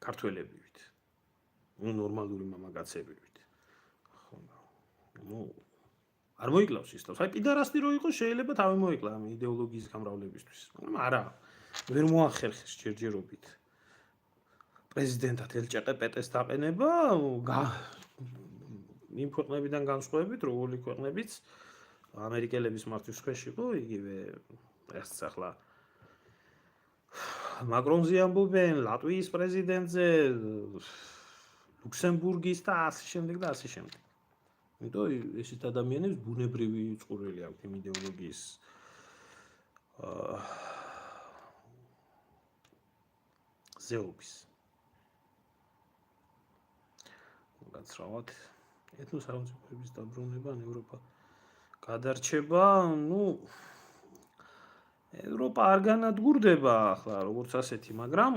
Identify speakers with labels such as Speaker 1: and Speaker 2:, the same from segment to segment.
Speaker 1: ქართველებივით. ნორმალური მამაკაცებივით. არ მოიკლავს ის თავს. აი პიდარასტი რო იყოს შეიძლება თავი მოიკლა ამ იდეოლოგიის გამრავლებისთვის. მაგრამ არა. ვერ მოახერხეს ჯერჯერობით. პრეზიდენტად ელჭყპტ-ს დაყენება იმ ქვეყნებიდან განსხვავებით, როგორი ქვეყნებიც ამერიკელების მართვის ქვეშ იყო, იგივე ეს ახლა მაკრონზე ამბობენ, ლატვიის პრეზიდენტზე, ლუქსემბურგის და ასე შემდეგ და ასე შემდეგ. იმიტომ ესეთ ადამიანებს ბუნებრივი წყურველი აქვს იმ იდეოლოგიის ზეობის. გაცრავად ეთნოსახელმწიფოების დაბრუნება ევროპა გადარჩება, ევროპა არ განადგურდება ახლა როგორც ასეთი, მაგრამ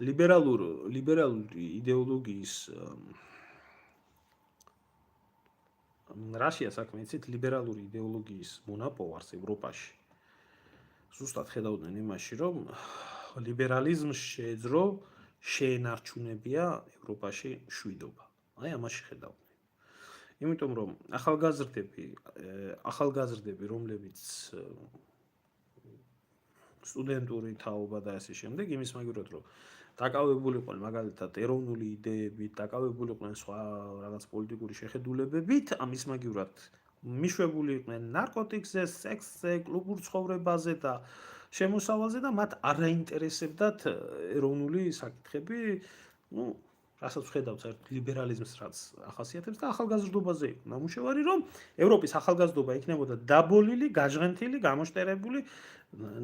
Speaker 1: ლიბერალური იდეოლოგიის რაშია საქმე, იცით, ლიბერალური იდეოლოგიის მონაპოვარს ევროპაში. ზუსტად ხედავდნენ იმაში, რომ ლიბერალიზმს შეეძრო შეენარჩუნებია ევროპაში შვიდობა. აი ამაში ხედავდნენ. იმიტომ რომ ახალგაზრდები, რომლებიც სტუდენტური თაობა და ასე შემდეგ, იმის მაგივრად რომ დაკავებულიყვნენ მაგალითად ეროვნული იდეებით, დაკავებულიყვნენ სხვა რაღაც პოლიტიკური შეხედულებებით, ამის მაგივრად მიშვებული იყვნენ ნარკოტიკზე, სექსზე, კლუბურ ცხოვრებაზე და შემოსავალზე და მათ არ აინტერესებდათ ეროვნული საკითხები, რასაც ხედავთ საერთოდ ლიბერალიზმს რაც ახასიათებს და ახალგაზრდობაზე იყო ნამუშევარი, რომ ევროპის ახალგაზრდობა იქნებოდა დაბოლილი, გაჟღენთილი, გამოშტერებული,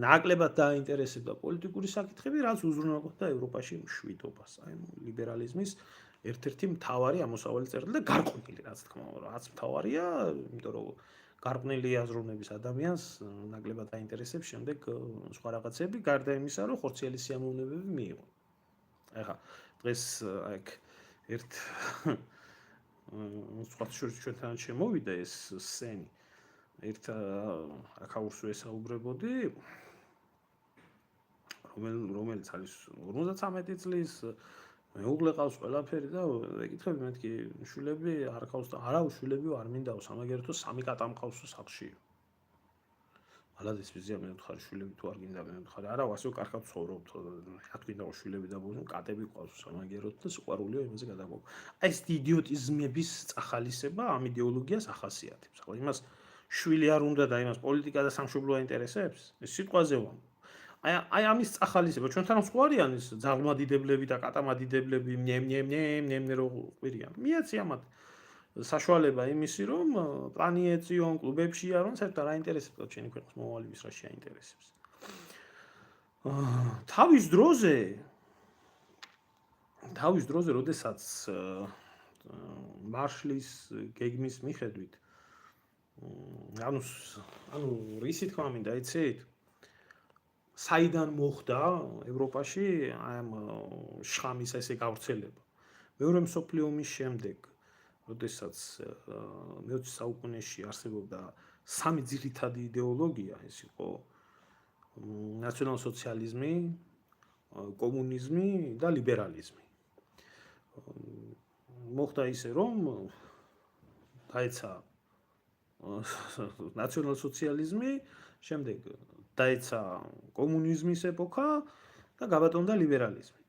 Speaker 1: ნაკლებად დააინტერესებდა პოლიტიკური საკითხები, რაც უზრუნველყოფდა ევროპაში მშვიდობას. აი ლიბერალიზმის ერთ-ერთი მთავარი ამოსავალი წერილი და გარყვნილი, რაც თქმა უნდა, რაც მთავარია, იმიტომ რომ გარყვნილი აზროვნების ადამიანს ნაკლებად აინტერესებს შემდეგ სხვა რაღაცები, გარდა იმისა, რომ ხორციელი სიამოვნებები მიიღო. ეხლა დღეს აქ ერთ სხვა შორის ჩვენთან შემოვიდა ეს სცენი. ერთ აქაურს ვესაუბრებოდი, რომელიც არის 53 წლის, მეუღლე ყავს ყველაფერი და ეკითხები მეთქი შვილები არ ყავს და არა შვილები არ მინდაო, სამაგერეთო 3 კატა მყავს სახში. ალადის ვიზია მე ვთხარი შვილები თუ არ გინდა მე ვთხარი არა ვასო კარგად ცხოვრობთ რა თქმა უნდა შვილები და ბოლოს კატები ყავს სამაგეროთ და სიყვარულიო იმაზე გადაგმო. აი ეს იდიოტიზმების წახალისება ამ იდეოლოგიას ახასიათებს. ახლა იმას შვილი არ უნდა და იმას პოლიტიკა და სამშობლო აინტერესებს? ეს სიტყვაზე ვამბობ. აი ამის წახალისება ჩვენთან სხვა არიან ეს ძაღლმადიდებლები და კატამადიდებლები ნემ რო ყვირიან. მიეცი ამათ საშუალება იმისი რომ პლანი ეწიონ კლუბებში არონ საერთოდ არ აინტერესებს ჩვენი ქვეყნის მომავალი ვის რა შეაინტერესებს. თავის დროზე როდესაც მარშლის გეგმის მიხედვით ანუ რისი თქმა მინდა იცით საიდან მოხდა ევროპაში ამ შხამის ესე გავრცელება. მეორე მსოფლიო ომის შემდეგ როდესაც მე-20 საუკუნეში არსებობდა სამი ძირითადი იდეოლოგია, ეს იყო ნაციონალ-სოციალიზმი, კომუნიზმი და ლიბერალიზმი. მოხდა ისე რომ დაეცა ნაციონალ-სოციალიზმი, შემდეგ დაეცა კომუნიზმის ეპოქა და გაბატონდა ლიბერალიზმი.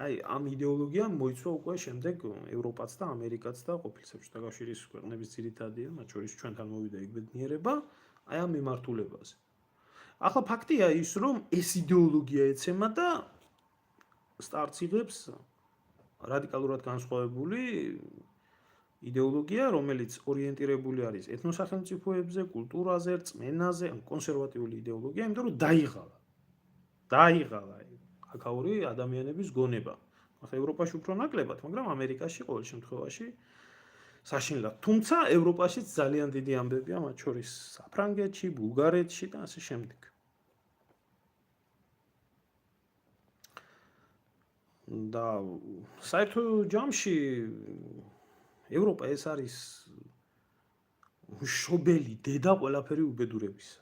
Speaker 1: აი ამ იდეოლოგიამ მოიცვა უკვე შემდეგ ევროპაც და ამერიკაც და ყოფილი საბჭოთა კავშირის ქვეყნების ძირითადია, მათ შორის ჩვენთან მოვიდა ეგ ბედნიერება, აი ამ მიმართულებაზე. ახლა ფაქტია ის, რომ ეს იდეოლოგია ეცემა და სტარტს იღებს რადიკალურად განსხვავებული იდეოლოგია, რომელიც ორიენტირებული არის ეთნოსახელმწიფოებზე, კულტურაზე, რწმენაზე, კონსერვატიული იდეოლოგია, იმიტომ რომ დაიღალა აქაური ადამიანების გონება. ახლა ევროპაში უფრო ნაკლებად, მაგრამ ამერიკაში ყოველ შემთხვევაში საშინლად. თუმცა ევროპაშიც ძალიან დიდი ამბებია, მათ შორის საფრანგეთში, ბულგარეთში და ასე შემდეგ. და საერთო ჯამში ევროპა ეს არის მშობელი დედა ყველაფერი უბედურებისა.